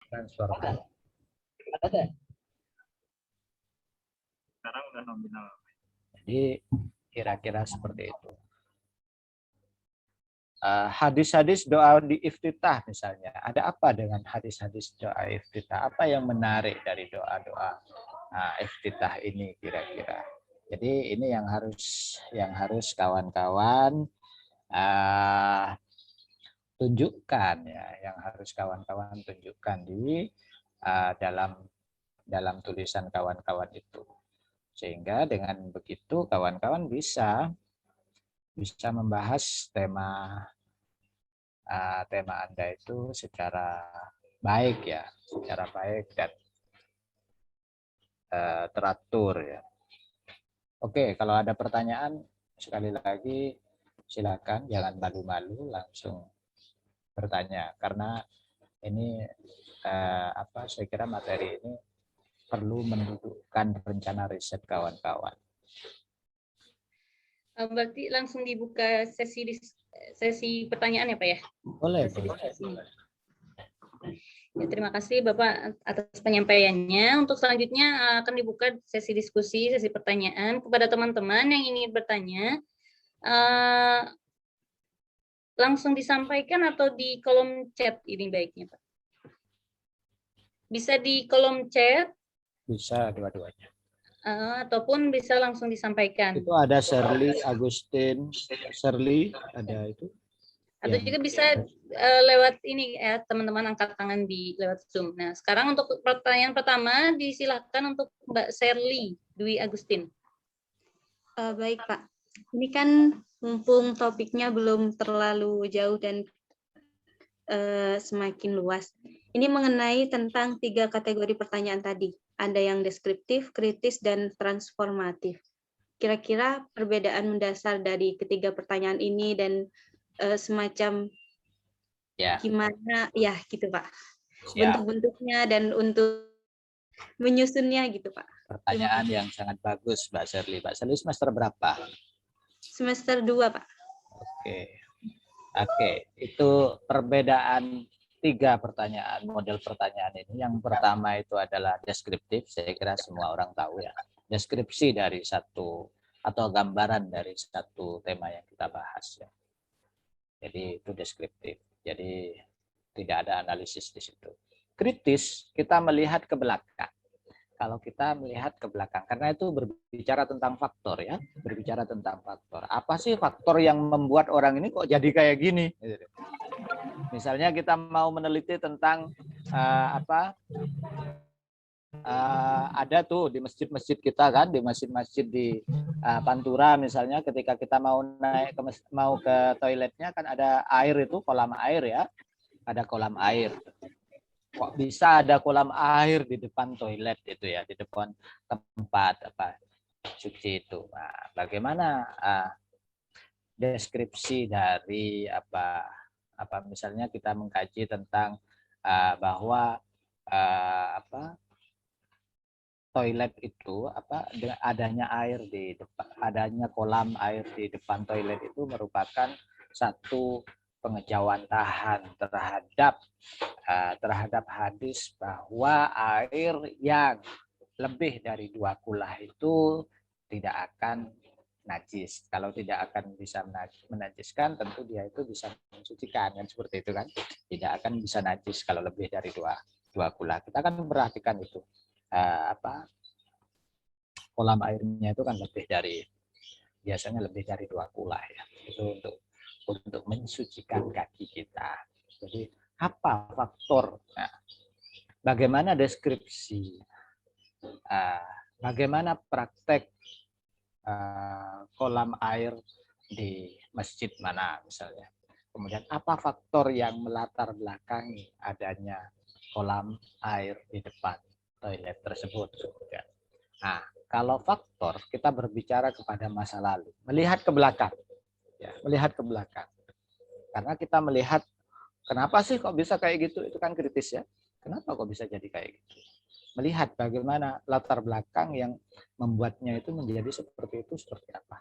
transformatif. Ada. Sekarang udah nominal. Jadi kira-kira seperti itu. Hadis-hadis doa di iftitah misalnya. Ada apa dengan hadis-hadis doa iftitah? Apa yang menarik dari doa-doa iftitah ini kira-kira? Jadi ini yang harus kawan-kawan tunjukkan ya, yang harus kawan-kawan tunjukkan di dalam tulisan kawan-kawan itu. Sehingga dengan begitu kawan-kawan bisa membahas tema Anda itu secara baik ya, secara baik dan teratur ya. Oke, kalau ada pertanyaan sekali lagi silakan, jangan malu-malu, langsung bertanya karena ini saya kira materi ini perlu mendudukkan rencana riset kawan-kawan. Berarti langsung dibuka sesi pertanyaan ya Pak ya? Boleh. Ya, terima kasih Bapak atas penyampaiannya. Untuk selanjutnya akan dibuka sesi diskusi, sesi pertanyaan kepada teman-teman yang ingin bertanya. Langsung disampaikan atau di kolom chat ini baiknya Pak? Bisa di kolom chat? Bisa dua-duanya. Ataupun bisa langsung disampaikan. Itu ada Shirley, Agustin, Shirley, ada itu. Atau juga bisa lewat ini ya, teman-teman angkat tangan lewat Zoom. Nah, sekarang untuk pertanyaan pertama disilakan untuk Mbak Shirley Dwi Agustin. Baik Pak, ini kan mumpung topiknya belum terlalu jauh dan semakin luas. Ini mengenai tentang 3 kategori pertanyaan tadi. Ada yang deskriptif, kritis, dan transformatif. Kira-kira perbedaan mendasar dari ketiga pertanyaan ini dan semacam gimana ya gitu Pak. Bentuk-bentuknya dan untuk menyusunnya gitu Pak. Pertanyaan yang sangat bagus Mbak Shirley. Mbak Shirley semester berapa? Semester 2 Pak. Oke, itu perbedaan 3 pertanyaan, model pertanyaan ini. Yang pertama itu adalah deskriptif, saya kira semua orang tahu ya. Deskripsi dari satu atau gambaran dari satu tema yang kita bahas ya. Jadi itu deskriptif. Jadi tidak ada analisis di situ. Kritis, kita melihat ke belakang. Kalau kita melihat ke belakang, karena itu berbicara tentang faktor ya, berbicara tentang faktor. Apa sih faktor yang membuat orang ini kok jadi kayak gini? Misalnya kita mau meneliti tentang ada tuh di masjid-masjid kita kan, di masjid-masjid di Pantura misalnya, ketika kita mau mau ke toiletnya kan ada air itu, kolam air ya, ada kolam air. Kok bisa ada kolam air di depan toilet itu ya, di depan tempat cuci itu. Nah, bagaimana deskripsi dari misalnya kita mengkaji tentang bahwa toilet itu adanya air di depan, adanya kolam air di depan toilet itu merupakan satu pengejawantahan terhadap hadis bahwa air yang lebih dari 2 kulah itu tidak akan najis. Kalau tidak akan bisa menajiskan, tentu dia itu bisa mensucikan, kan seperti itu kan. Tidak akan bisa najis kalau lebih dari 2 kulah. Kita kan perhatikan itu kolam airnya itu kan biasanya lebih dari 2 kulah ya. Itu untuk mensucikan kaki kita. Jadi apa faktor? Nah, bagaimana deskripsi? Bagaimana praktek kolam air di masjid mana misalnya? Kemudian apa faktor yang melatar belakangi adanya kolam air di depan toilet tersebut? Nah, kalau faktor kita berbicara kepada masa lalu, melihat ke belakang, ya, melihat ke belakang. Karena kita melihat kenapa sih kok bisa kayak gitu, itu kan kritis ya. Kenapa kok bisa jadi kayak gitu? Melihat bagaimana latar belakang yang membuatnya itu menjadi seperti itu, seperti apa.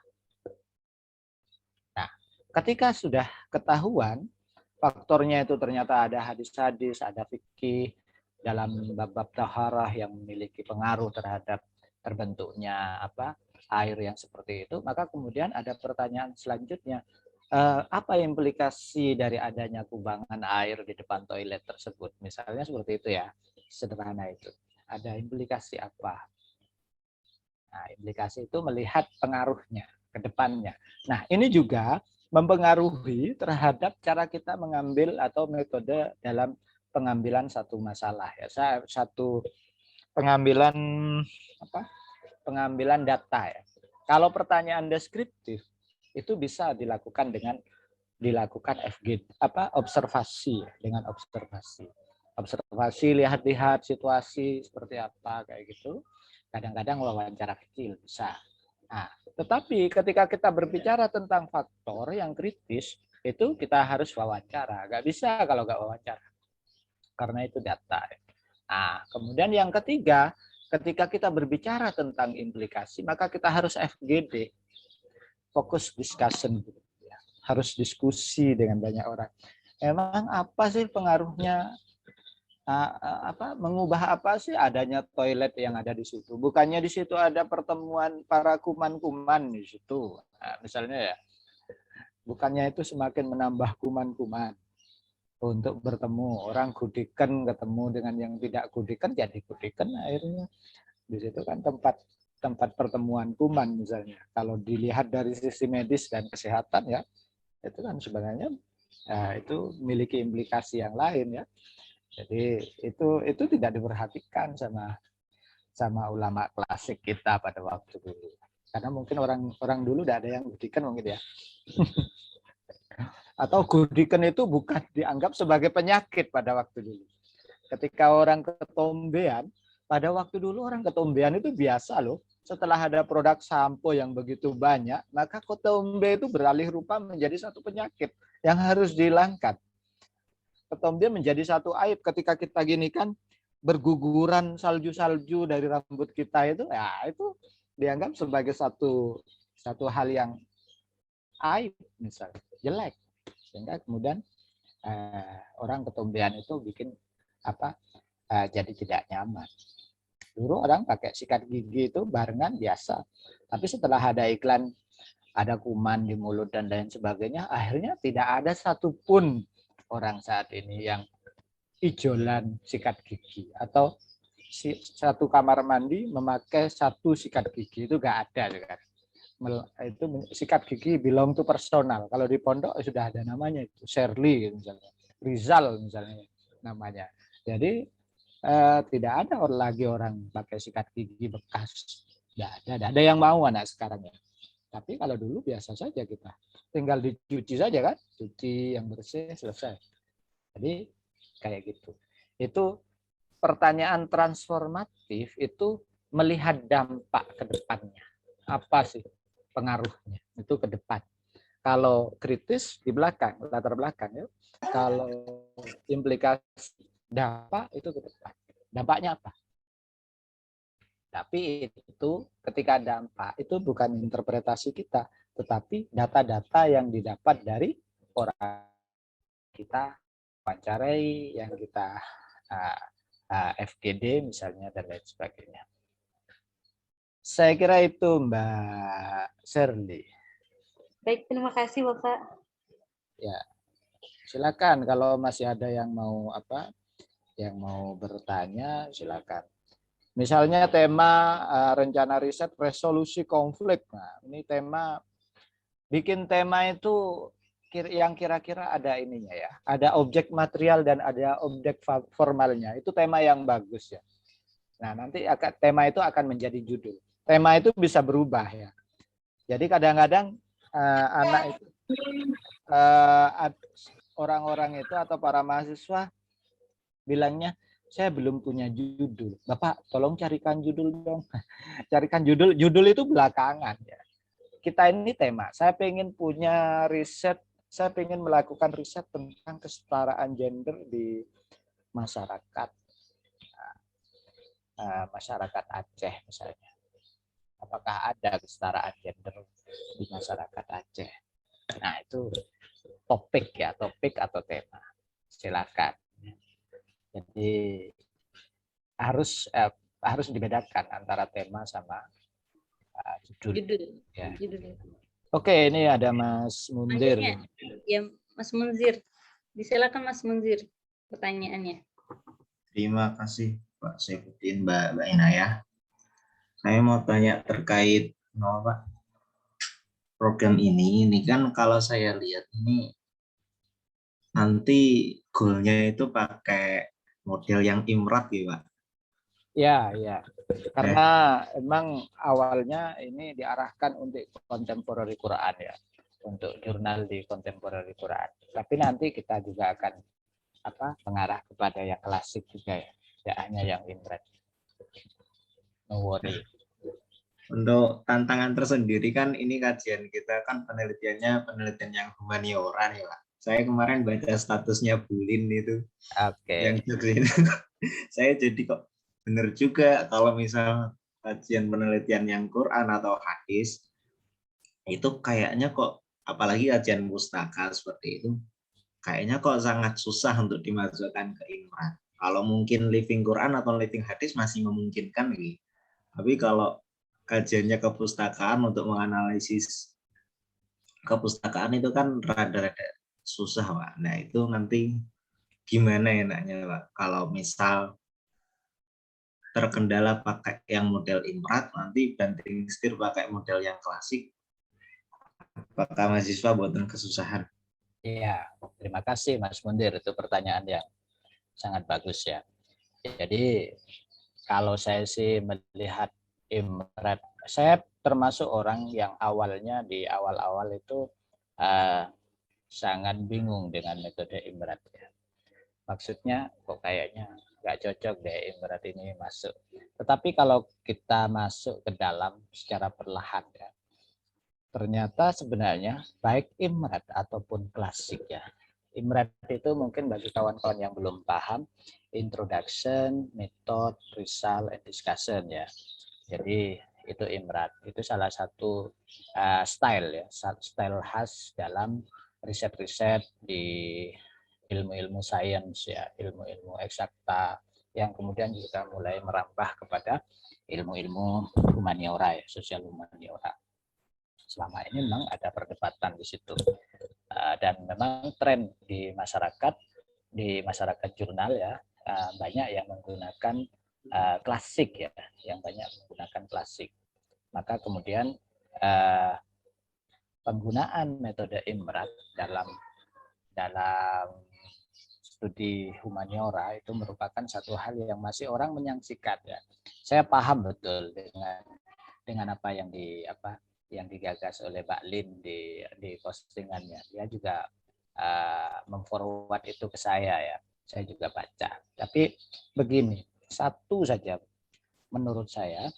Nah, ketika sudah ketahuan faktornya itu ternyata ada hadis-hadis, ada fikih, dalam bab-bab taharah yang memiliki pengaruh terhadap terbentuknya air yang seperti itu, maka kemudian ada pertanyaan selanjutnya, apa implikasi dari adanya kubangan air di depan toilet tersebut? Misalnya seperti itu ya, sederhana itu. Ada implikasi apa? Nah, implikasi itu melihat pengaruhnya ke depannya. Nah, ini juga mempengaruhi terhadap cara kita mengambil atau metode dalam pengambilan satu masalah ya. Satu pengambilan pengambilan data ya. Kalau pertanyaan deskriptif itu bisa dilakukan dengan observasi dengan observasi. Observasi, lihat-lihat situasi seperti apa kayak gitu. Kadang-kadang wawancara kecil bisa. Nah, tetapi ketika kita berbicara tentang faktor yang kritis, itu kita harus wawancara. Nggak bisa kalau nggak wawancara. Karena itu data. Nah, kemudian yang ketiga, ketika kita berbicara tentang implikasi, maka kita harus FGD, fokus discussion. Harus diskusi dengan banyak orang. Emang apa sih pengaruhnya? Mengubah apa sih adanya toilet yang ada di situ? Bukannya di situ ada pertemuan para kuman-kuman di situ. Nah, misalnya ya, bukannya itu semakin menambah kuman-kuman untuk bertemu orang kudikan ketemu dengan yang tidak kudikan jadi kudikan akhirnya di situ kan tempat pertemuan kuman misalnya. Kalau dilihat dari sisi medis dan kesehatan ya itu kan sebenarnya itu memiliki implikasi yang lain ya. Jadi itu tidak diperhatikan sama ulama klasik kita pada waktu dulu. Karena mungkin orang dulu tidak ada yang gudikan mungkin ya. Atau gudikan itu bukan dianggap sebagai penyakit pada waktu dulu. Ketika orang ketombean, pada waktu dulu orang ketombean itu biasa loh. Setelah ada produk sampo yang begitu banyak, maka ketombe itu beralih rupa menjadi satu penyakit yang harus dihilangkan. Ketombe menjadi satu aib ketika kita gini kan berguguran salju-salju dari rambut kita itu ya itu dianggap sebagai satu hal yang aib misalnya jelek sehingga kemudian orang ketombean itu bikin jadi tidak nyaman. Dulu orang pakai sikat gigi itu barengan biasa, tapi setelah ada iklan ada kuman di mulut dan lain sebagainya, akhirnya tidak ada satupun orang saat ini yang ijolan sikat gigi atau satu kamar mandi memakai satu sikat gigi itu nggak ada kan. Itu sikat gigi belong to personal. Kalau di pondok sudah ada namanya itu Shirley misalnya, Rizal misalnya namanya. Jadi tidak ada lagi orang pakai sikat gigi bekas. Tidak ada yang mau anak sekarang ya. Tapi kalau dulu biasa saja kita tinggal dicuci saja kan, cuci yang bersih selesai. Jadi kayak gitu. Itu pertanyaan transformatif itu melihat dampak ke depannya. Apa sih pengaruhnya itu ke depan. Kalau kritis di belakang, latar belakang ya. Kalau implikasi dampak itu ke depan. Dampaknya apa? Tapi itu ketika dampak itu bukan interpretasi kita, tetapi data-data yang didapat dari orang kita wawancarai, yang kita FGD misalnya dan lain sebagainya. Saya kira itu Mbak Shirley. Baik, terima kasih Bapak. Ya, silakan kalau masih ada yang mau bertanya silakan. Misalnya tema rencana riset resolusi konflik. Nah, ini tema bikin tema itu yang kira-kira ada ininya ya. Ada objek material dan ada objek formalnya. Itu tema yang bagus ya. Nah, nanti tema itu akan menjadi judul. Tema itu bisa berubah ya. Jadi kadang-kadang anak itu orang-orang itu atau para mahasiswa bilangnya saya belum punya judul. Bapak, tolong carikan judul dong. Carikan judul. Judul itu belakangan ya. Kita ini tema. Saya pengen punya riset. Saya pengen melakukan riset tentang kesetaraan gender di masyarakat. Masyarakat Aceh misalnya. Apakah ada kesetaraan gender di masyarakat Aceh? Nah, itu topik atau tema. Silakan. Jadi harus dibedakan antara tema sama judul. Judul. Ya. Judul. Oke, ini ada Mas Munzir. Selanjutnya, ya Mas Munzir. Disilakan Mas Munzir pertanyaannya. Terima kasih Pak Saifuddin, Mbak Inayah. Saya mau tanya terkait Pak, program ini kan kalau saya lihat ini nanti goalnya itu pakai model yang imrat ya Pak. Ya, ya. Karena emang awalnya ini diarahkan untuk contemporary Quran ya, untuk jurnal di contemporary Quran. Tapi nanti kita juga akan mengarah kepada yang klasik juga ya, tidak hanya yang imret. No worry. Untuk tantangan tersendiri kan ini kajian kita kan penelitian yang humaniora nih Pak. Saya kemarin baca statusnya Bulin itu. Oke. Yang itu. Saya jadi kok benar juga kalau misal kajian penelitian yang Quran atau hadis itu kayaknya kok, apalagi kajian pustaka seperti itu, kayaknya kok sangat susah untuk dimasukkan ke imrat. Kalau mungkin living Quran atau living hadis masih memungkinkan gitu. Tapi kalau kajiannya kepustakaan untuk menganalisis kepustakaan itu kan rada-rada susah Pak. Nah itu nanti gimana enaknya Pak kalau misal terkendala pakai yang model imrat, nanti banting setir pakai model yang klasik, apakah mahasiswa buatan kesusahan? Iya, terima kasih Mas Mundir, itu pertanyaan yang sangat bagus ya. Jadi kalau saya sih melihat imret, saya termasuk orang yang awalnya di awal-awal itu sangat bingung dengan metode imret ya. Maksudnya kok kayaknya nggak cocok deh imret ini masuk. Tetapi kalau kita masuk ke dalam secara perlahan ya, ternyata sebenarnya baik imret ataupun klasik ya. Imret itu mungkin bagi kawan-kawan yang belum paham, introduction, method, result, and discussion ya. Jadi itu imret, itu salah satu style ya, style khas dalam riset-riset di ilmu-ilmu sains ya, ilmu-ilmu eksakta yang kemudian juga mulai merambah kepada ilmu-ilmu humaniora ya, sosial humaniora. Selama ini memang ada perdebatan di situ. Dan memang tren di masyarakat jurnal ya, banyak yang menggunakan klasik ya, yang banyak menggunakan klasik. Maka kemudian penggunaan metode imrat dalam studi humaniora itu merupakan satu hal yang masih orang menyaksikan ya. Saya paham betul dengan apa yang digagas oleh Mbak Lin di postingannya. Dia juga memforward itu ke saya ya. Saya juga baca. Tapi begini, satu saja menurut saya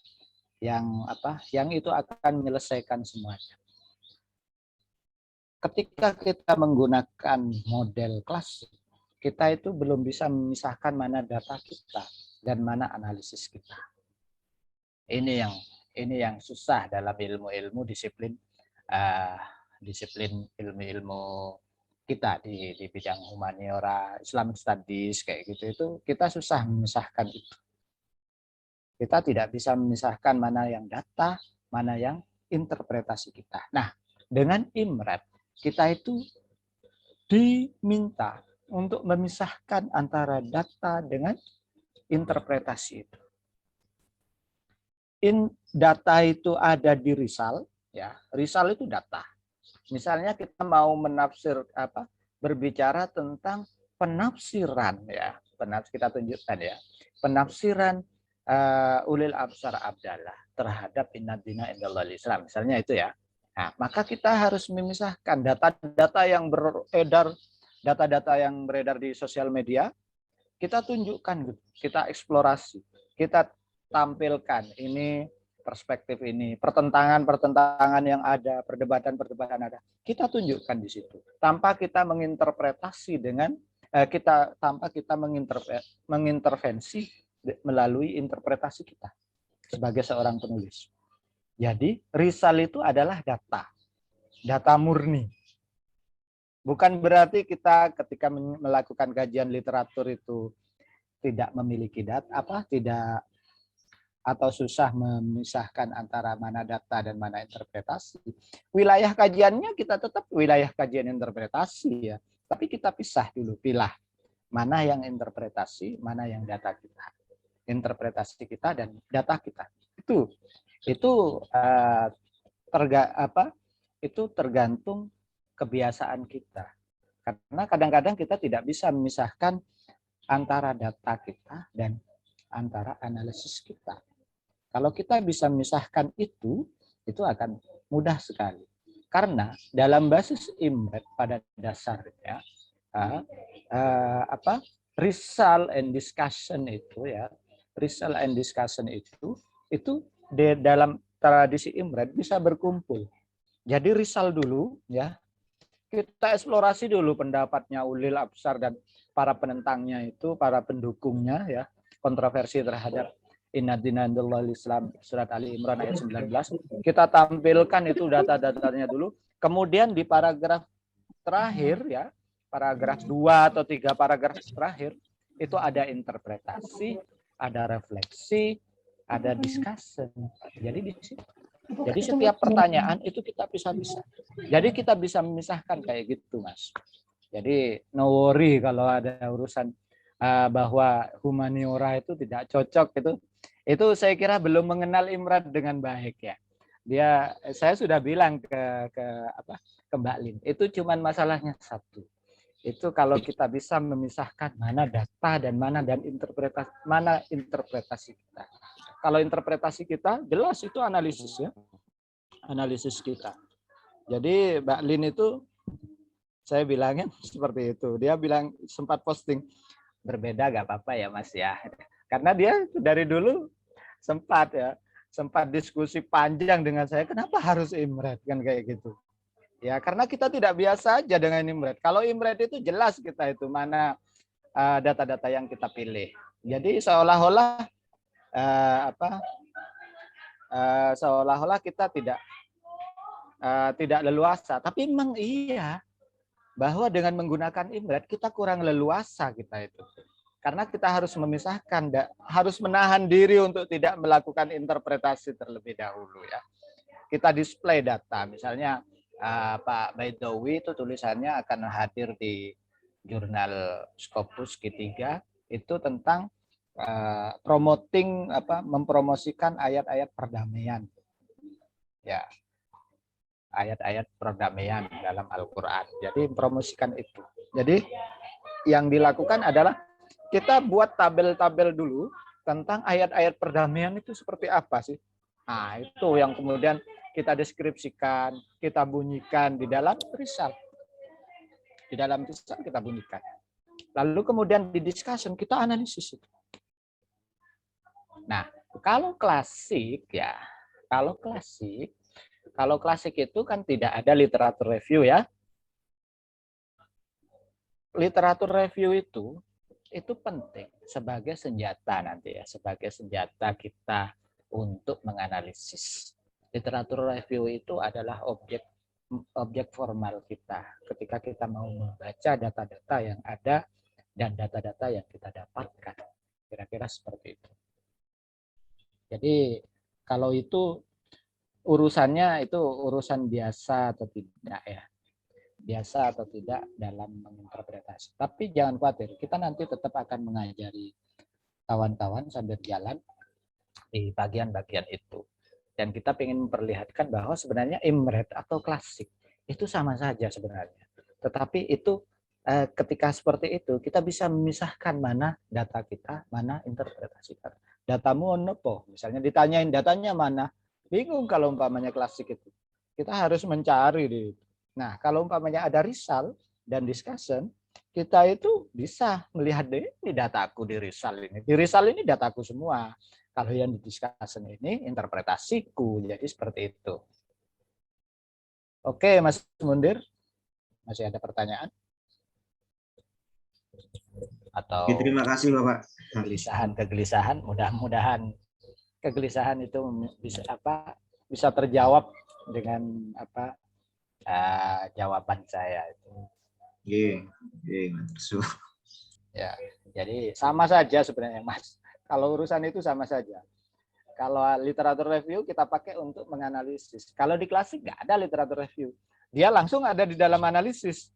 yang itu akan menyelesaikan semuanya. Ketika kita menggunakan model klasik, kita itu belum bisa memisahkan mana data kita dan mana analisis kita. Ini yang susah dalam ilmu-ilmu disiplin ilmu-ilmu kita di bidang humaniora, Islamic Studies kayak gitu, itu kita susah memisahkan itu. Kita tidak bisa memisahkan mana yang data, mana yang interpretasi kita. Nah, dengan imret kita itu diminta untuk memisahkan antara data dengan interpretasi itu. Data itu ada di risal, ya. Risal itu data. Misalnya kita mau berbicara tentang penafsiran, ya. Kita tunjukkan ya. Penafsiran Ulil Absar Abdallah terhadap Inna Dina Indallahil Islam, misalnya itu ya. Nah, maka kita harus memisahkan data-data yang beredar, di sosial media, kita tunjukkan, kita eksplorasi, kita tampilkan ini perspektif ini, pertentangan yang ada, perdebatan ada, kita tunjukkan di situ. Tanpa kita menginterpretasi tanpa kita mengintervensi melalui interpretasi kita sebagai seorang penulis. Jadi risal itu adalah data murni. Bukan berarti kita ketika melakukan kajian literatur itu tidak memiliki data, tidak atau susah memisahkan antara mana data dan mana interpretasi. Wilayah kajiannya kita tetap wilayah kajian interpretasi ya, tapi kita pisah dulu, pilah mana yang interpretasi, mana yang data kita. Interpretasi kita dan data kita. Itu itu tergantung kebiasaan kita. Karena kadang-kadang kita tidak bisa memisahkan antara data kita dan antara analisis kita. Kalau kita bisa memisahkan itu akan mudah sekali. Karena dalam basis IMRED pada dasarnya result and discussion itu ya, result and discussion itu di dalam tradisi IMRED bisa berkumpul. Jadi result dulu ya, kita eksplorasi dulu pendapatnya ulil absar dan para penentangnya itu, para pendukungnya ya, kontroversi terhadap Inna dina indallahil Islam surat Ali Imran ayat 19. Kita tampilkan itu data-datanya dulu. Kemudian di paragraf terakhir ya, paragraf 2 atau 3 paragraf terakhir itu ada interpretasi, ada refleksi, ada discussion. Jadi di situ. Jadi setiap pertanyaan itu kita bisa-bisa. Jadi kita bisa memisahkan kayak gitu, Mas. Jadi no worry kalau ada urusan bahwa humaniora itu tidak cocok itu saya kira belum mengenal IMRED dengan baik ya. Saya sudah bilang ke Mbak Lin, itu cuman masalahnya satu. Itu kalau kita bisa memisahkan mana data dan mana interpretasi kita. Kalau interpretasi kita jelas itu analisis ya. Analisis kita. Jadi Mbak Lin itu saya bilangnya seperti itu. Dia bilang sempat posting berbeda gak apa-apa ya Mas ya. Karena dia dari dulu sempat diskusi panjang dengan saya, kenapa harus IMRED kan kayak gitu. Ya, karena kita tidak biasa aja dengan IMRED. Kalau IMRED itu jelas kita itu mana data-data yang kita pilih. Jadi seolah-olah seolah-olah kita tidak leluasa, tapi memang iya bahwa dengan menggunakan IMRED kita kurang leluasa kita itu. Karena kita harus memisahkan, harus menahan diri untuk tidak melakukan interpretasi terlebih dahulu ya. Kita display data, misalnya Pak Baidowi itu tulisannya akan hadir di jurnal Scopus Q3 itu tentang mempromosikan ayat-ayat perdamaian. Ya. Ayat-ayat perdamaian dalam Al-Qur'an. Jadi mempromosikan itu. Jadi yang dilakukan adalah kita buat tabel-tabel dulu tentang ayat-ayat perdamaian itu seperti apa sih. Nah, itu yang kemudian kita deskripsikan, kita bunyikan di dalam tulisan. Di dalam tulisan kita bunyikan. Lalu kemudian di discussion kita analisis itu. Nah, kalau klasik itu kan tidak ada literatur review ya. Literatur review itu penting sebagai senjata nanti ya, sebagai senjata kita untuk menganalisis. Literatur review itu adalah objek formal kita ketika kita mau membaca data-data yang ada dan data-data yang kita dapatkan. Kira-kira seperti itu. Jadi kalau itu urusannya itu urusan biasa atau tidak ya. Biasa atau tidak dalam menginterpretasi. Tapi jangan khawatir, kita nanti tetap akan mengajari kawan-kawan sambil jalan di bagian-bagian itu. Dan kita ingin memperlihatkan bahwa sebenarnya IMRED atau klasik itu sama saja sebenarnya. Tetapi itu ketika seperti itu, kita bisa memisahkan mana data kita, mana interpretasi kita. Datamu ono, misalnya ditanyain datanya mana, bingung kalau umpamanya klasik itu. Kita harus mencari di itu. Nah, kalau umpamanya ada result dan discussion, kita itu bisa melihat ini dataku di result ini. Di result ini dataku semua. Kalau yang di discussion ini interpretasiku. Jadi seperti itu. Oke, Mas Mundir. Masih ada pertanyaan? Atau terima kasih Bapak. Kegelisahan, mudah-mudahan kegelisahan itu bisa terjawab dengan jawaban saya itu. Ya, jadi sama saja sebenarnya Mas. Kalau urusan itu sama saja. Kalau literatur review kita pakai untuk menganalisis. Kalau di klasik nggak ada literatur review. Dia langsung ada di dalam analisis.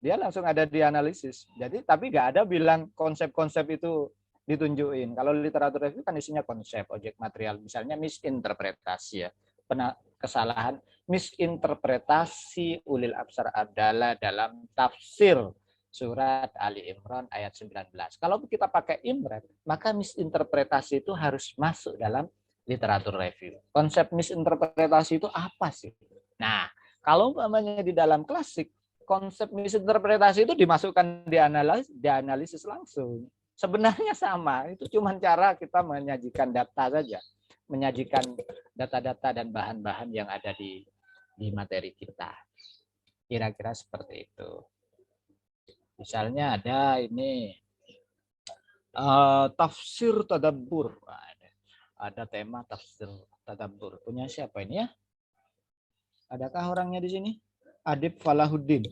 Dia langsung ada di analisis. Jadi tapi nggak ada bilang konsep-konsep itu ditunjukin. Kalau literatur review kan isinya konsep, objek material. Misalnya misinterpretasi ya. Kesalahan misinterpretasi ulil absar adalah dalam tafsir surat Ali Imran ayat 19. Kalau kita pakai Imran, maka misinterpretasi itu harus masuk dalam literatur review. Konsep misinterpretasi itu apa sih? Nah, kalau umpamanya di dalam klasik, konsep misinterpretasi itu dimasukkan di analisis langsung. Sebenarnya sama, itu cuma cara kita menyajikan data saja. Menyajikan data-data dan bahan-bahan yang ada di materi kita. Kira-kira seperti itu. Misalnya ada ini tafsir tadabbur. Ada tema tafsir tadabbur. Punya siapa ini ya? Adakah orangnya di sini? Adib Falahuddin.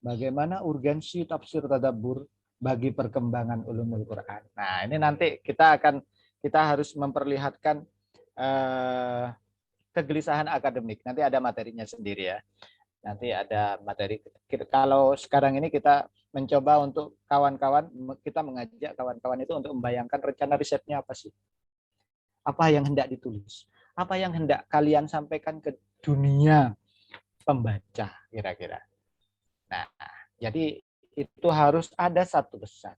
Bagaimana urgensi tafsir tadabbur bagi perkembangan ulumul Quran? Nah, ini nanti kita harus memperlihatkan kegelisahan akademik. Nanti ada materinya sendiri ya. Nanti ada materi. Kalau sekarang ini kita mencoba untuk kawan-kawan, kita mengajak kawan-kawan itu untuk membayangkan rencana risetnya apa sih? Apa yang hendak ditulis? Apa yang hendak kalian sampaikan ke dunia pembaca kira-kira? Nah, jadi itu harus ada satu pesan.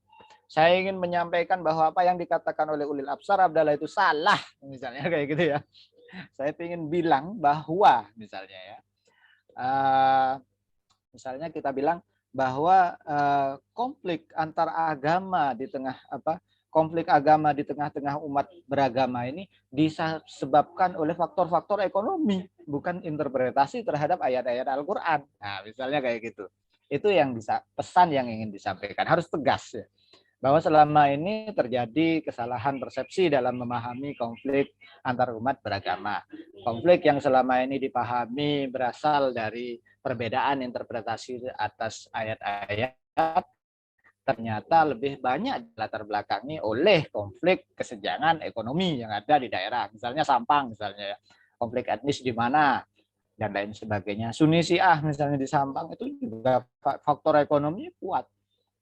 Saya ingin menyampaikan bahwa apa yang dikatakan oleh ulil absar adalah itu salah, misalnya kayak gitu ya. Saya ingin bilang bahwa misalnya ya, misalnya kita bilang bahwa konflik antar agama di tengah konflik agama di tengah-tengah umat beragama ini disebabkan oleh faktor-faktor ekonomi, bukan interpretasi terhadap ayat-ayat Al-Quran. Nah, misalnya kayak gitu. Itu yang pesan yang ingin disampaikan, harus tegas ya. Bahwa selama ini terjadi kesalahan persepsi dalam memahami konflik antar umat beragama. Konflik yang selama ini dipahami berasal dari perbedaan interpretasi atas ayat-ayat, ternyata lebih banyak latar belakangi oleh konflik kesenjangan ekonomi yang ada di daerah. Misalnya Sampang, misalnya konflik etnis di mana, dan lain sebagainya. Sunni Syiah misalnya di Sampang itu juga faktor ekonomi kuat.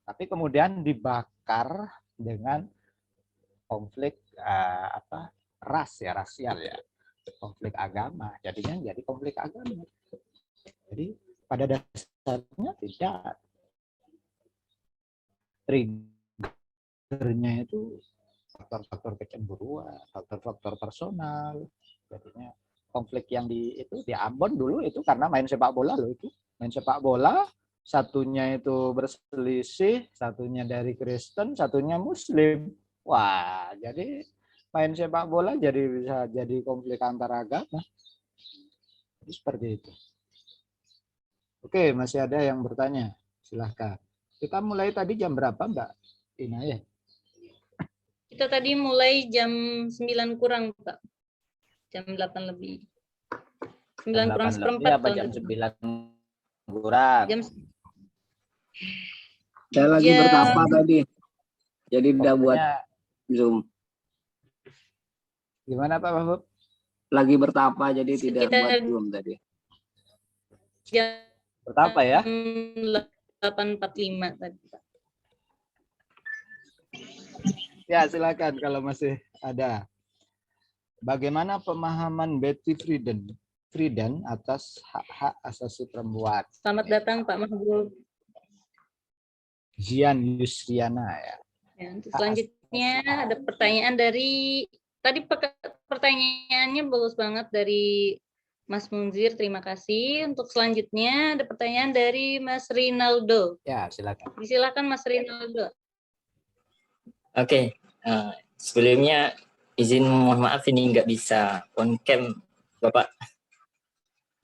Tapi kemudian dibakar dengan konflik rasial ya, konflik agama, jadinya jadi konflik agama. Jadi pada dasarnya tidak, triggernya itu faktor-faktor kecemburuan, faktor-faktor personal. Jadinya konflik yang di Ambon dulu itu karena main sepak bola loh, itu main sepak bola. Satunya itu berselisih, satunya dari Kristen, satunya Muslim. Wah, jadi main sepak bola jadi bisa jadi konflik antar agama. Jadi seperti itu. Oke, masih ada yang bertanya? Silahkan. Kita mulai tadi jam berapa, Mbak Ina ya? Kita tadi mulai jam 9 kurang, Pak. Jam 8 lebih. 9 kurang seperempat. Apa jam 9 kurang? Saya lagi bertapa tadi. Jadi udah buat Zoom. Gimana Pak Mahfud? Lagi bertapa jadi tidak buat Zoom tadi. Bertapa ya? 8.45 tadi, Pak. Ya, silakan kalau masih ada. Bagaimana pemahaman Betty Friedan atas hak-hak asasi perempuan? Selamat datang Pak Mahfud. Zian Yusriana ya. Selanjutnya ada pertanyaan dari tadi pertanyaannya bagus banget dari Mas Munzir, terima kasih. Untuk selanjutnya ada pertanyaan dari Mas Rinaldo. Ya, silakan. Silakan Mas Rinaldo. Oke, sebelumnya izin mohon maaf ini nggak bisa on cam Bapak.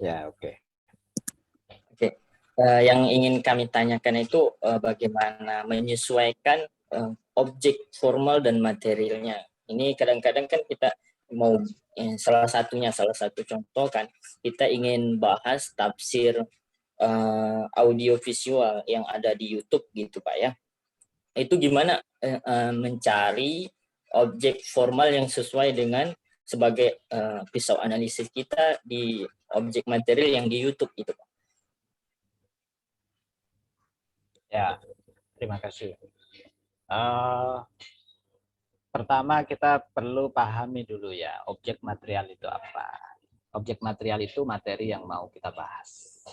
Ya, oke. Oke, yang ingin kami tanyakan itu bagaimana menyesuaikan objek formal dan materialnya. Ini kadang-kadang kan kita mau salah satu contoh kan kita ingin bahas tafsir audiovisual yang ada di YouTube gitu Pak ya. Itu gimana mencari objek formal yang sesuai dengan sebagai pisau analisis kita di objek material yang di YouTube itu Pak. Ya, terima kasih. Pertama kita perlu pahami dulu ya, objek material itu apa. Objek material itu materi yang mau kita bahas.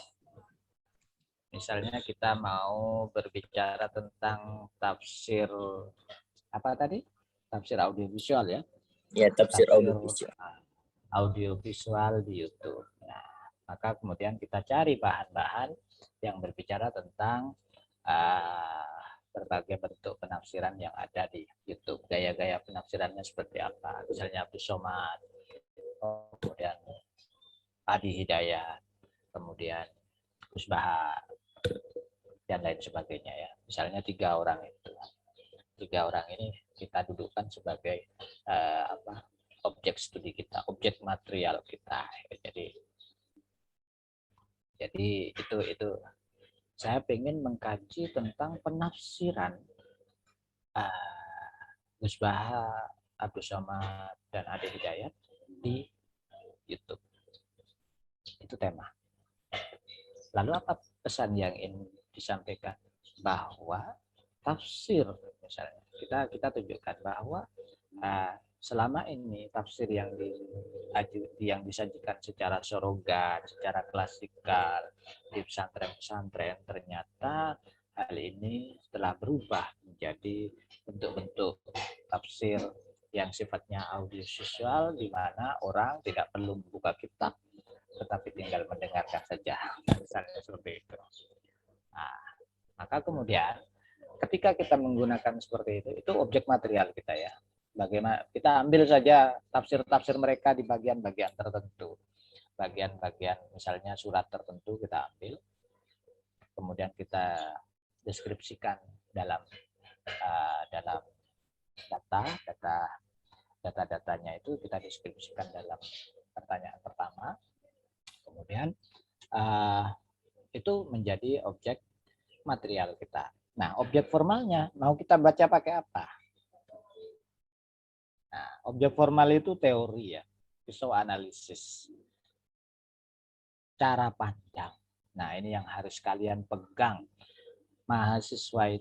Misalnya kita mau berbicara tentang tafsir apa tadi? Tafsir audiovisual ya. Ya, tafsir audiovisual. Audiovisual di YouTube. Nah, maka kemudian kita cari bahan-bahan yang berbicara tentang berbagai bentuk penafsiran yang ada di YouTube. Gaya-gaya penafsirannya seperti apa? Misalnya Abdus Somad, kemudian Adi Hidayat, kemudian Gus Bahar, dan lain sebagainya ya. Misalnya 3 orang itu. 3 orang ini kita dudukkan sebagai objek studi kita, objek material kita. Jadi itu saya ingin mengkaji tentang penafsiran Gus Bahar, Abdus Somad, dan Adi Hidayat di YouTube. Itu tema. Lalu apa pesan yang ingin disampaikan? Bahwa tafsir, misalnya kita tunjukkan bahwa selama ini tafsir yang disajikan secara sorogan, secara klasikal di pesantren-pesantren, ternyata hal ini telah berubah menjadi bentuk-bentuk tafsir yang sifatnya audiovisual, di mana orang tidak perlu membuka kitab, tetapi tinggal mendengarkan saja, misalnya seperti itu. Nah, maka kemudian ketika kita menggunakan seperti itu objek material kita ya. Bagaimana kita ambil saja tafsir-tafsir mereka di bagian-bagian tertentu, bagian-bagian misalnya surat tertentu kita ambil, kemudian kita deskripsikan dalam data-datanya itu kita deskripsikan dalam pertanyaan pertama, kemudian itu menjadi objek material kita. Nah, objek formalnya mau kita baca pakai apa? Nah, objek formal itu teori ya, pisau analisis, cara pandang. Nah, ini yang harus kalian pegang. Mahasiswa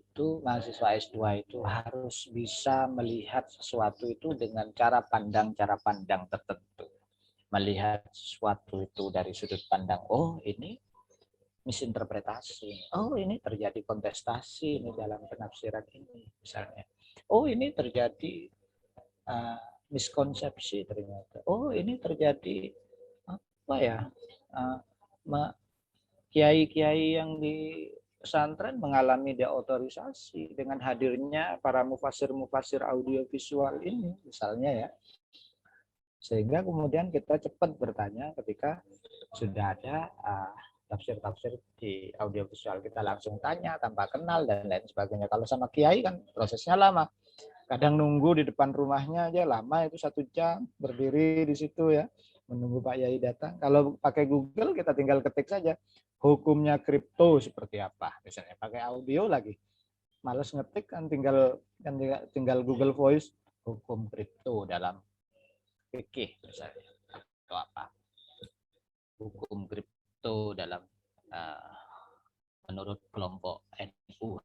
S2 itu harus bisa melihat sesuatu itu dengan cara pandang tertentu. Melihat sesuatu itu dari sudut pandang, oh ini misinterpretasi, oh ini terjadi kontestasi ini dalam penafsiran ini misalnya, oh ini terjadi miskonsepsi ternyata, oh ini terjadi apa ya, kiai-kiai yang di pesantren mengalami deotorisasi dengan hadirnya para mufasir audiovisual ini misalnya ya, sehingga kemudian kita cepat bertanya ketika sudah ada tafsir-tafsir di audiovisual, kita langsung tanya tanpa kenal dan lain sebagainya. Kalau sama kiai kan prosesnya lama, kadang nunggu di depan rumahnya aja lama, itu 1 jam berdiri di situ ya menunggu Pak Yai datang. Kalau pakai Google kita tinggal ketik saja hukumnya kripto seperti apa, misalnya pakai audio lagi males ngetik kan, tinggal Google Voice hukum kripto dalam fikih misalnya, atau apa hukum kripto dalam menurut kelompok NU.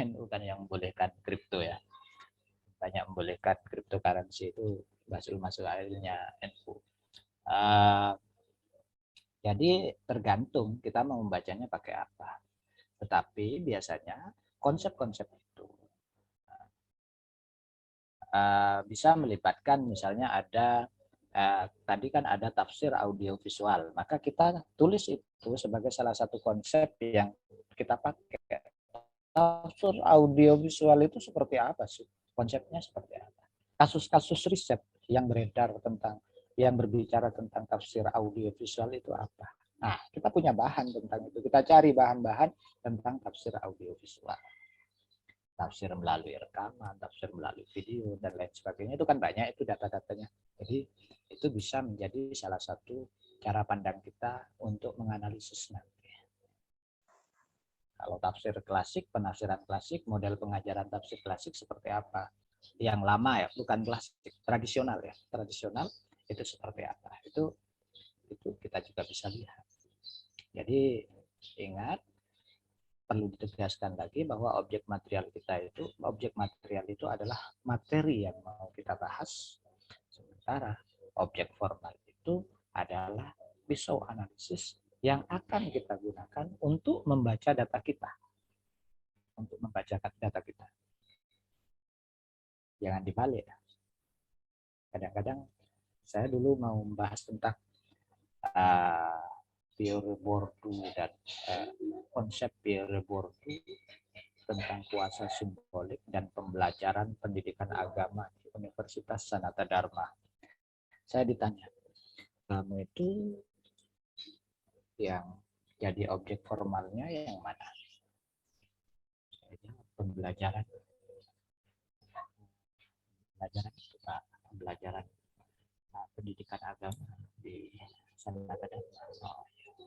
NU kan yang membolehkan kripto ya, banyak membolehkan cryptocurrency, itu masuk akhirnya NU. Jadi tergantung kita mau membacanya pakai apa. Tetapi biasanya konsep-konsep itu bisa melibatkan, misalnya ada tadi kan ada tafsir audiovisual, maka kita tulis itu sebagai salah satu konsep yang kita pakai. Tafsir audiovisual itu seperti apa sih? Konsepnya seperti apa? Kasus-kasus riset yang beredar tentang, yang berbicara tentang tafsir audiovisual itu apa? Nah, kita punya bahan tentang itu. Kita cari bahan-bahan tentang tafsir audiovisual. Tafsir melalui rekaman, tafsir melalui video, dan lain sebagainya. Itu kan banyak itu data-datanya. Jadi itu bisa menjadi salah satu cara pandang kita untuk menganalisis nanti. Kalau tafsir klasik, penafsiran klasik, model pengajaran tafsir klasik seperti apa? Yang lama ya, bukan klasik, tradisional ya. Tradisional itu seperti apa? Itu kita juga bisa lihat. Jadi ingat, perlu ditegaskan lagi bahwa objek material itu adalah materi yang mau kita bahas. Sementara objek formal itu adalah pisau analisis yang akan kita gunakan untuk membaca data kita. Untuk membaca data kita. Jangan dibalik. Kadang-kadang saya dulu mau membahas tentang Pierre Bourdieu dan konsep Pierre Bourdieu tentang kuasa simbolik dan pembelajaran pendidikan agama di Universitas Sanata Dharma. Saya ditanya, kamu itu yang jadi objek formalnya yang mana? Pembelajaran itu Pak, pembelajaran pendidikan agama di Sanata Dharma. Oh, ya.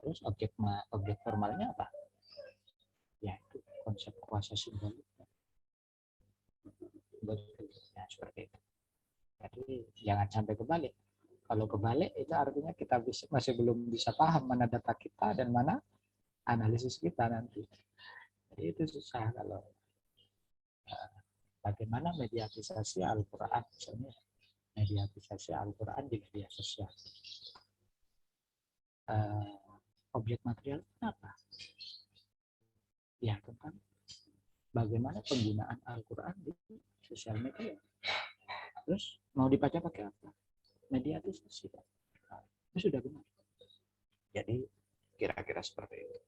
Terus objek formalnya apa? Ya itu konsep kuasa simbolik. Ya, seperti itu. Jadi jangan sampai kebalik. Kalau kebalik itu artinya kita masih belum bisa paham mana data kita dan mana analisis kita nanti. Jadi itu susah kalau bagaimana mediatisasi Al-Quran misalnya. Mediatisasi Al-Quran di media sosial. Objek material apa? Ya tentang bagaimana penggunaan Al-Quran di sosial media. Terus mau dibaca pakai apa? Mediatisasi. Itu sudah benar. Jadi kira-kira seperti itu.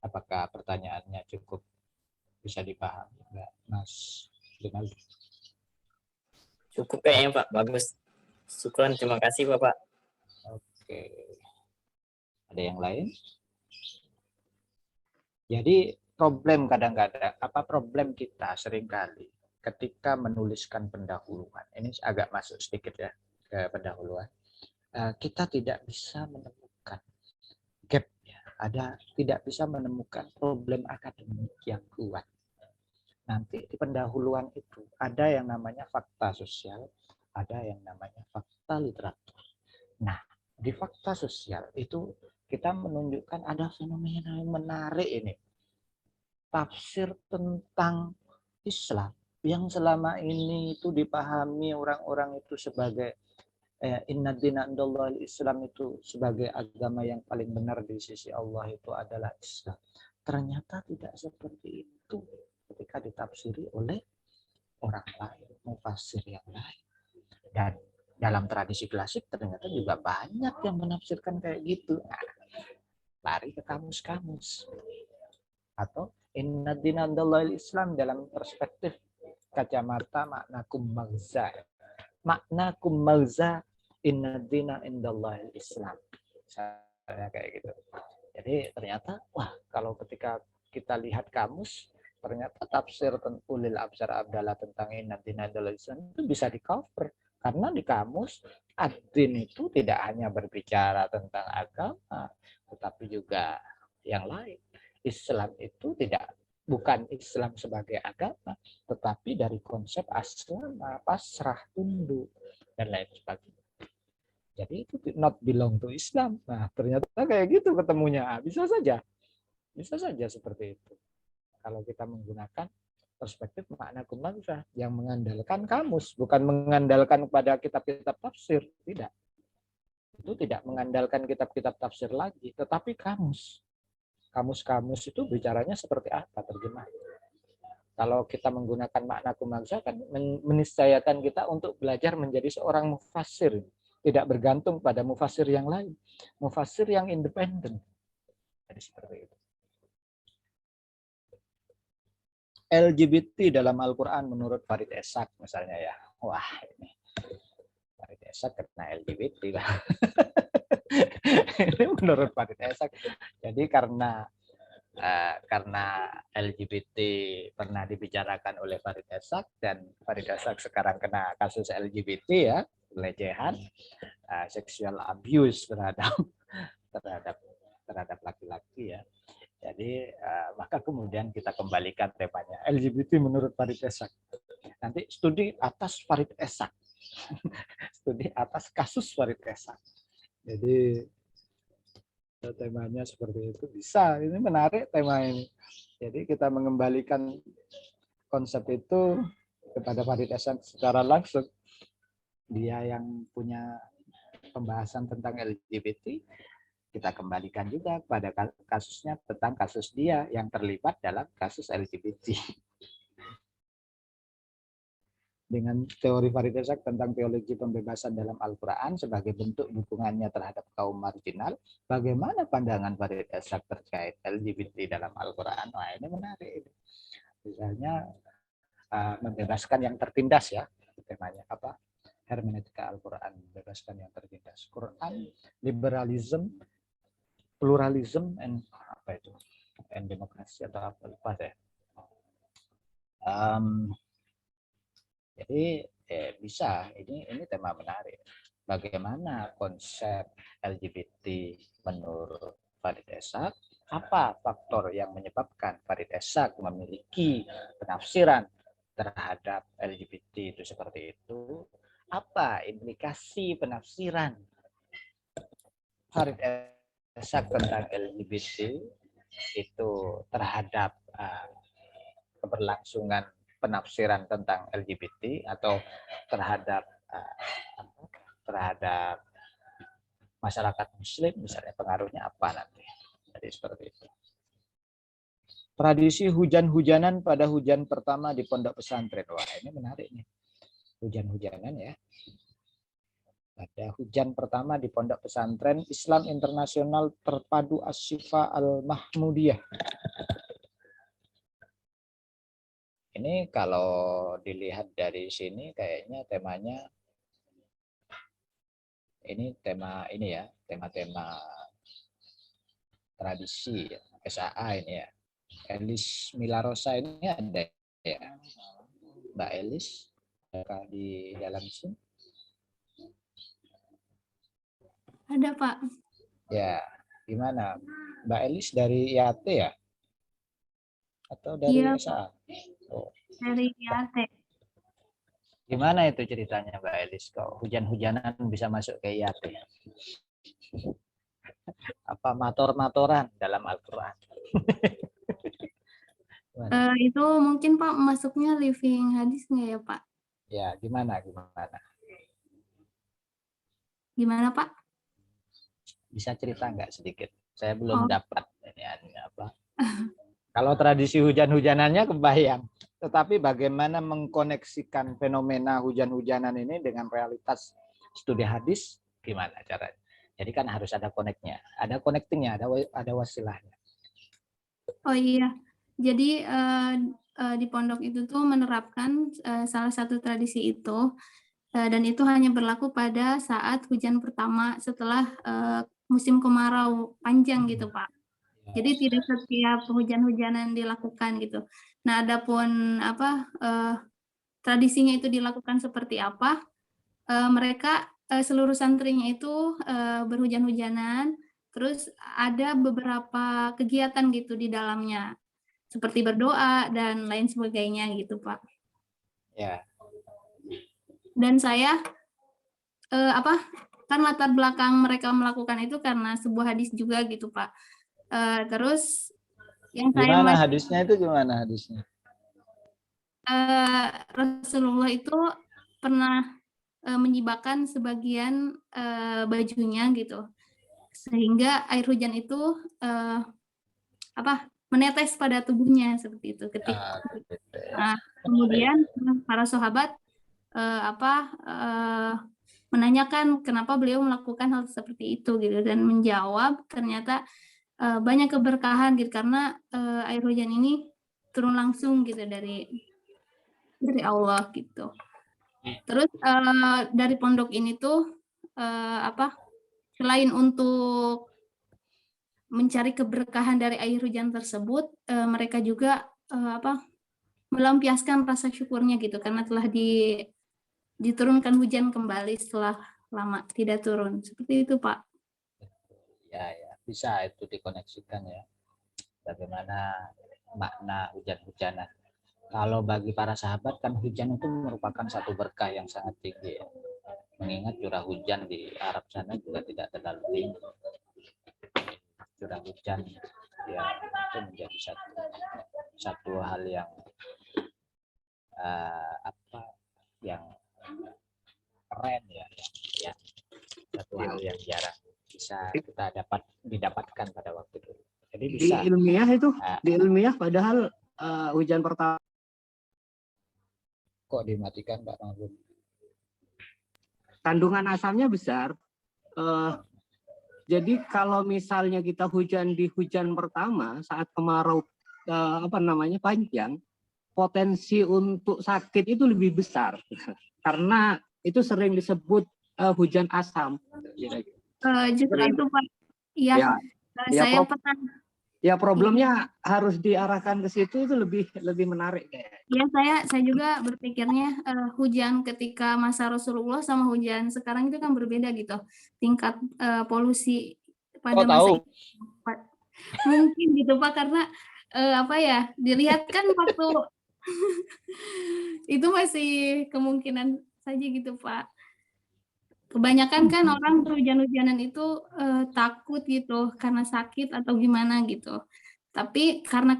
Apakah pertanyaannya cukup bisa dipahami, Mbak Mas Rinaldi? Cukup kayaknya Pak, bagus. Syukran, terima kasih Bapak. Oke. Ada yang lain? Jadi problem kadang-kadang, problem kita seringkali ketika menuliskan pendahuluan, ini agak masuk sedikit ya ke pendahuluan, kita tidak bisa menemukan gap, tidak bisa menemukan problem akademik yang kuat. Nanti di pendahuluan itu ada yang namanya fakta sosial, ada yang namanya fakta literatur. Nah, di fakta sosial itu kita menunjukkan ada fenomena yang menarik ini. Tafsir tentang Islam yang selama ini itu dipahami orang-orang itu sebagai inna dina indallahi Islam, itu sebagai agama yang paling benar di sisi Allah itu adalah Islam. Ternyata tidak seperti itu ketika ditafsiri oleh orang lain, mufassir yang lain. Dan dalam tradisi klasik ternyata juga banyak yang menafsirkan kayak gitu. Nah, lari ke kamus-kamus. Atau inna dina indallahi Islam dalam perspektif kacamata makna kummagza. Makna kummagza inna dina indallahi Islam. Saya kayak gitu. Jadi ternyata, wah, kalau ketika kita lihat kamus, ternyata tafsir ulil absar abdallah tentang inna dina indallahi Islam itu bisa di cover. Karena di kamus, ad-din itu tidak hanya berbicara tentang agama, tetapi juga yang lain. Islam itu bukan Islam sebagai agama, tetapi dari konsep aslama, pasrah, tunduk, dan lain sebagainya. Jadi itu not belong to Islam. Nah, ternyata kayak gitu ketemunya. Bisa saja seperti itu. Kalau kita menggunakan perspektif makna kumangsa yang mengandalkan kamus, bukan mengandalkan pada kitab-kitab tafsir, tidak. Itu tidak mengandalkan kitab-kitab tafsir lagi, tetapi kamus. Kamus-kamus itu bicaranya seperti apa terjemah. Kalau kita menggunakan makna kumangsa kan meniscayakan kita untuk belajar menjadi seorang mufassir, tidak bergantung pada mufassir yang lain, mufassir yang independen. Jadi seperti itu. LGBT dalam Al-Quran menurut Farid Esak misalnya ya. Wah, ini Farid Esak kena LGBT. Ini menurut Farid Esak. Jadi karena LGBT pernah dibicarakan oleh Farid Esak dan Farid Esak sekarang kena kasus LGBT ya, pelecehan, sexual abuse terhadap laki-laki ya. Jadi maka kemudian kita kembalikan temanya LGBT menurut Farid Esak. Nanti studi atas Farid Esak, studi atas kasus Farid Esak. Jadi temanya seperti itu bisa. Ini menarik tema ini. Jadi kita mengembalikan konsep itu kepada Farid Esak secara langsung. Dia yang punya pembahasan tentang LGBT, kita kembalikan juga pada kasusnya tentang kasus dia yang terlibat dalam kasus LGBT. Dengan teori Farid Esak tentang teologi pembebasan dalam Al-Quran sebagai bentuk dukungannya terhadap kaum marginal, bagaimana pandangan Farid Esak terkait LGBT dalam Al-Quran? Wah, ini menarik. Misalnya membebaskan yang tertindas ya, temanya apa? Hermeneutika Al-Quran, membebaskan yang tertindas. Quran, liberalism, pluralism, and apa itu? And demokrasi atau apa? Lupa saya. Jadi bisa, ini tema menarik. Bagaimana konsep LGBT menurut Farid Esak? Apa faktor yang menyebabkan Farid Esak memiliki penafsiran terhadap LGBT itu seperti itu? Apa implikasi penafsiran Farid Esak tentang LGBT itu terhadap keberlangsungan penafsiran tentang LGBT atau terhadap masyarakat Muslim, misalnya pengaruhnya apa nanti? Jadi seperti itu. Tradisi hujan-hujanan pada hujan pertama di pondok pesantren. Wah, ini menarik nih. Hujan-hujanan ya. Pada hujan pertama di pondok pesantren Islam Internasional Terpadu Asy-Syifa Al-Mahmudiyah. Ini kalau dilihat dari sini kayaknya temanya ini tema ini ya, tema-tema tradisi ya, SAA ini ya. Elis Milarosa ini ada ya. Mbak Elis di dalam sini. Ada, Pak. Ya, gimana? Mbak Elis dari IAT ya? Atau dari Iya, SAA? Oh. Dari IAT. Gimana itu ceritanya Mbak Elis? Kok hujan-hujanan bisa masuk ke IAT? Apa mator-matoran dalam Al-Quran? Itu mungkin Pak masuknya living hadis nggak ya Pak? Ya, gimana? Gimana Pak? Bisa cerita nggak sedikit? Saya belum dapat ini apa. Kalau tradisi hujan-hujanannya kebayang, tetapi bagaimana mengkoneksikan fenomena hujan-hujanan ini dengan realitas studi hadis, gimana caranya? Jadi kan harus ada koneknya, ada connectingnya, ada wasilahnya. Oh iya, jadi di pondok itu tuh menerapkan salah satu tradisi itu, dan itu hanya berlaku pada saat hujan pertama setelah musim kemarau panjang gitu Pak. Jadi tidak setiap hujan-hujanan dilakukan gitu. Nah, adapun tradisinya itu dilakukan seperti apa? Mereka seluruh santrinya itu berhujan-hujanan, terus ada beberapa kegiatan gitu di dalamnya, seperti berdoa dan lain sebagainya gitu Pak. Ya. Dan saya kan latar belakang mereka melakukan itu karena sebuah hadis juga gitu Pak. Terus yang gimana hadisnya itu gimana hadisnya? Rasulullah itu pernah menyibakkan sebagian bajunya gitu, sehingga air hujan itu menetes pada tubuhnya seperti itu. Kemudian para sahabat menanyakan kenapa beliau melakukan hal seperti itu gitu, dan menjawab ternyata banyak keberkahan gitu karena air hujan ini turun langsung gitu dari Allah gitu. Terus dari pondok ini tuh selain untuk mencari keberkahan dari air hujan tersebut, mereka juga melampiaskan rasa syukurnya gitu karena telah diturunkan hujan kembali setelah lama tidak turun. Seperti itu, Pak. Ya, bisa itu dikoneksikan ya. bagaimana makna hujan-hujanan. Kalau bagi para sahabat kan hujan itu merupakan satu berkah yang sangat tinggi ya. Mengingat curah hujan di Arab sana juga tidak terlalu tinggi. Curah hujan ya itu menjadi satu hal yang yang keren ya, satu hal yang jarang bisa kita didapatkan pada waktu itu. Jadi bisa di ilmiah itu di ilmiah padahal hujan pertama kok dimatikan Pak Mahfud. Kandungan asamnya besar. Jadi kalau misalnya kita hujan di hujan pertama saat kemarau panjang, potensi untuk sakit itu lebih besar karena itu sering disebut hujan asam. Justru itu Pak. Iya. Saya pernah. Ya problemnya harus diarahkan ke situ itu lebih menarik kayak. Ya saya juga berpikirnya hujan ketika masa Rasulullah sama hujan sekarang itu kan berbeda gitu tingkat polusi pada masa itu. Mungkin gitu Pak karena dilihat kan waktu itu masih kemungkinan saja gitu Pak. Kebanyakan kan orang hujan-hujanan itu takut gitu karena sakit atau gimana gitu. Tapi karena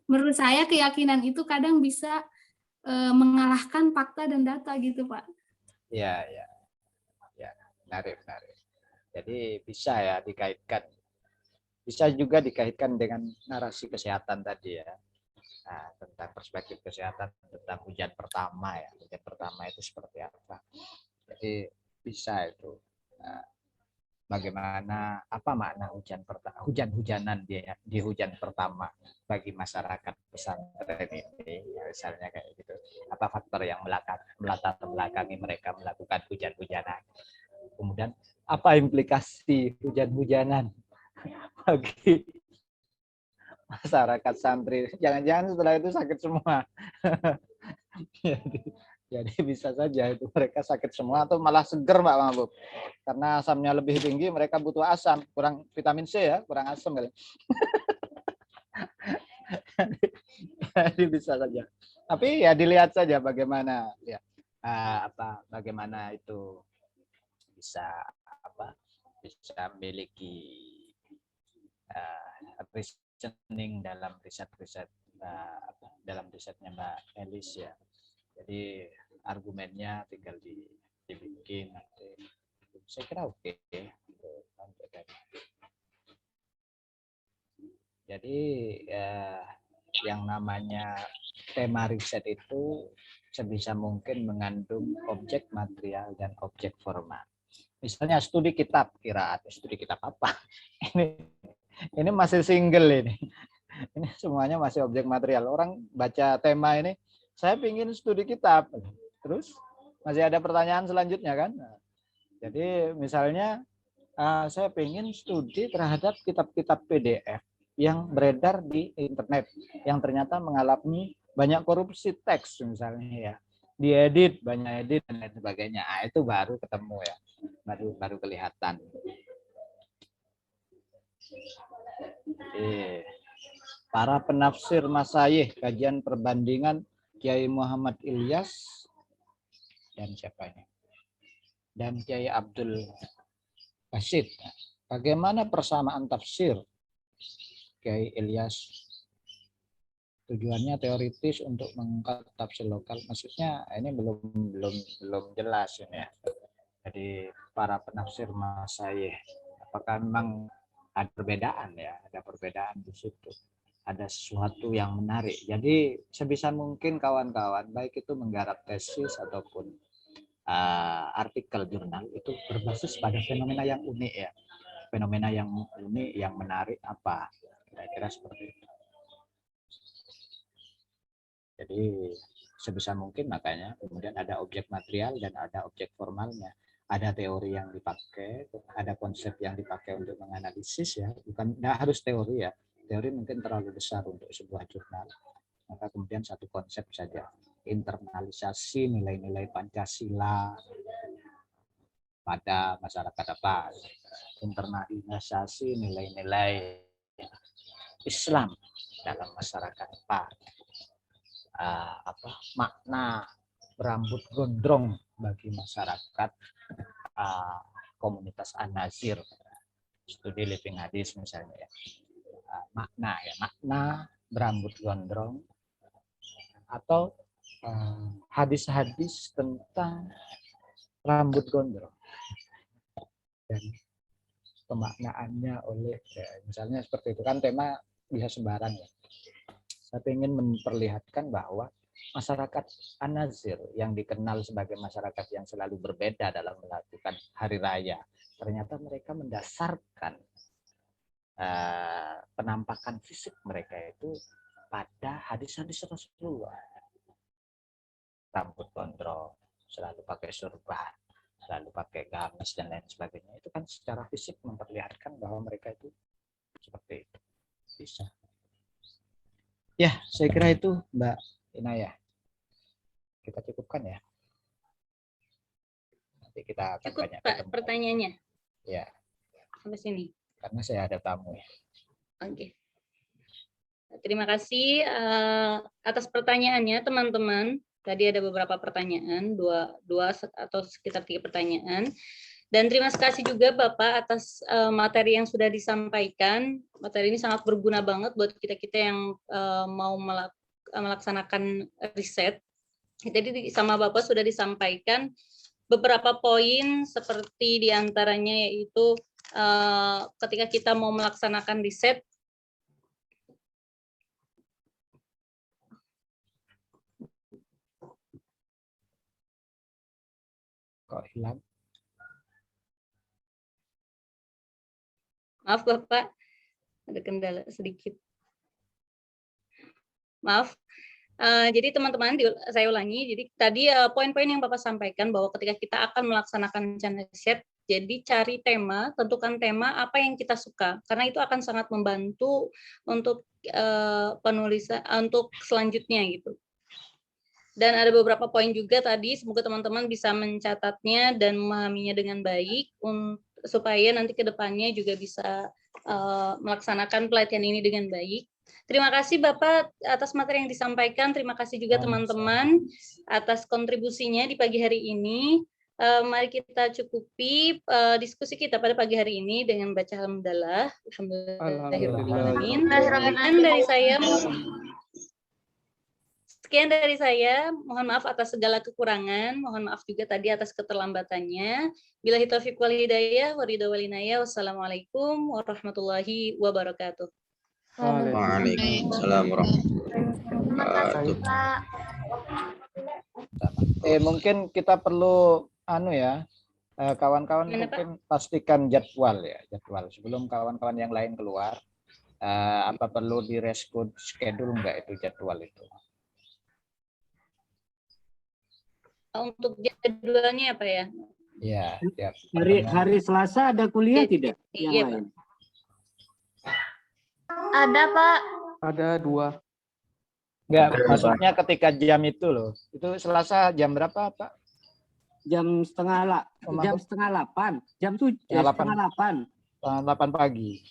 menurut saya keyakinan itu kadang bisa mengalahkan fakta dan data gitu Pak. Ya, menarik. Jadi bisa ya dikaitkan. Bisa juga dikaitkan dengan narasi kesehatan tadi ya. Nah, tentang perspektif kesehatan tentang hujan pertama ya. Hujan pertama itu seperti apa? Jadi bisa itu bagaimana apa makna hujan-hujanan di hujan pertama bagi masyarakat pesantren ini ya, misalnya kayak gitu, apa faktor yang melatar belakangi mereka melakukan hujan-hujanan, kemudian apa implikasi hujan-hujanan bagi masyarakat santri, jangan-jangan setelah itu sakit semua. Jadi bisa saja itu mereka sakit semua atau malah seger Pak Mahbub. Karena asamnya lebih tinggi, mereka butuh asam, kurang vitamin C ya, kurang asam kali. Jadi bisa saja. Tapi ya dilihat saja bagaimana ya bagaimana itu bisa bisa memiliki reasoning dalam riset-riset dalam risetnya Mbak Elis ya. Jadi argumennya tinggal dibikin nanti. Saya kira oke. Jadi yang namanya tema riset itu sebisa mungkin mengandung objek material dan objek formal. Misalnya studi kitab kiraat, studi kitab apa? Ini masih single ini. Ini semuanya masih objek material. Orang baca tema ini, saya ingin studi kitab. Terus masih ada pertanyaan selanjutnya kan? Jadi misalnya saya ingin studi terhadap kitab-kitab PDF yang beredar di internet yang ternyata mengalami banyak korupsi teks misalnya ya, diedit, banyak edit dan lain sebagainya. Itu baru ketemu ya, baru kelihatan. Para penafsir masyayikh, kajian perbandingan Kiai Muhammad Ilyas dan siapanya? Dan Kiai Abdul Basit. Bagaimana persamaan tafsir Kiai Ilyas? Tujuannya teoritis untuk mengangkat tafsir lokal. Maksudnya ini belum jelas ini ya. Jadi para penafsir masyayikh, apakah memang ada perbedaan ya? Ada perbedaan di situ. Ada sesuatu yang menarik. Jadi sebisa mungkin kawan-kawan, baik itu menggarap tesis ataupun artikel jurnal, itu berbasis pada fenomena yang unik ya. Fenomena yang unik, yang menarik apa? Kira-kira seperti itu. Jadi sebisa mungkin makanya kemudian ada objek material dan ada objek formalnya. Ada teori yang dipakai, ada konsep yang dipakai untuk menganalisis ya. Bukan harus teori ya. Teori mungkin terlalu besar untuk sebuah jurnal. Maka kemudian satu konsep saja. Internalisasi nilai-nilai Pancasila pada masyarakat apa? Internalisasi nilai-nilai Islam dalam masyarakat Pak. Makna berambut gondrong bagi masyarakat komunitas An-Nazir, studi living hadis misalnya ya. Makna berambut gondrong atau hadis-hadis tentang rambut gondrong dan pemaknaannya oleh misalnya seperti itu kan, tema bisa sembarang ya. Saya ingin memperlihatkan bahwa masyarakat An-Nazir yang dikenal sebagai masyarakat yang selalu berbeda dalam melakukan hari raya, ternyata mereka mendasarkan penampakan fisik mereka itu pada hadis-hadis Rasulullah. Rambut gondrong, selalu pakai surban, selalu pakai gamis dan lain sebagainya. Itu kan secara fisik memperlihatkan bahwa mereka itu seperti itu. Bisa. Ya, saya kira itu Mbak Inayah. Kita cukupkan ya. Nanti kita akan Cukup banyak Pak ketemu. pertanyaannya. Ya, Sampai sini. karena saya ada tamu ya. Oke. Terima kasih atas pertanyaannya teman-teman. Tadi ada beberapa pertanyaan, dua atau sekitar 3 pertanyaan. Dan terima kasih juga Bapak atas materi yang sudah disampaikan. Materi ini sangat berguna banget buat kita-kita yang mau melaksanakan riset. Jadi sama Bapak sudah disampaikan beberapa poin seperti diantaranya yaitu ketika kita mau melaksanakan riset, Kok hilang? maaf Bapak, ada kendala sedikit. Maaf. Jadi teman-teman, saya ulangi. Jadi tadi poin-poin yang Bapak sampaikan bahwa ketika kita akan melaksanakan rencana riset, jadi cari tema, tentukan tema apa yang kita suka, karena itu akan sangat membantu untuk penulisan untuk selanjutnya gitu. Dan ada beberapa poin juga tadi, semoga teman-teman bisa mencatatnya dan memahaminya dengan baik supaya nanti ke depannya juga bisa melaksanakan pelatihan ini dengan baik. Terima kasih Bapak atas materi yang disampaikan. Terima kasih juga teman-teman atas kontribusinya di pagi hari ini. Mari kita cukupi diskusi kita pada pagi hari ini dengan baca hamdalah. Alhamdulillahirrahmanirrahim. Sekian dari saya, mohon maaf atas segala kekurangan, mohon maaf juga tadi atas keterlambatannya. Billahi taufiq wal hidayah, waridha wal inayah, wassalamualaikum warahmatullahi wabarakatuh. Waalaikumsalam warahmatullahi wabarakatuh. Mungkin kita perlu kawan-kawan mungkin pastikan jadwal ya, jadwal sebelum kawan-kawan yang lain keluar. Apa perlu di reschedule enggak itu jadwal itu? Untuk jadwalnya apa ya? Ya, hari Selasa ada kuliah tidak? Yang Iya, lain? Ada, Pak. Ada 2. Enggak, maksudnya ketika jam itu loh. Itu Selasa jam berapa, Pak? Jam setengah 8. Jam 7, setengah 8. 8 pagi.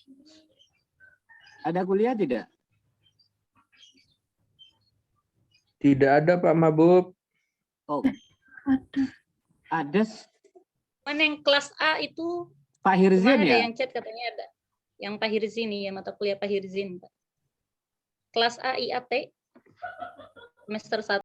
Ada kuliah tidak? Tidak ada Pak Mabub. Oh. Ada. Mana yang kelas A itu? Pak Hirzin ada ya? yang chat katanya ada. Yang Pak Hirzin ya, mata kuliah Pak Hirzin. Kelas A IAT semester 1.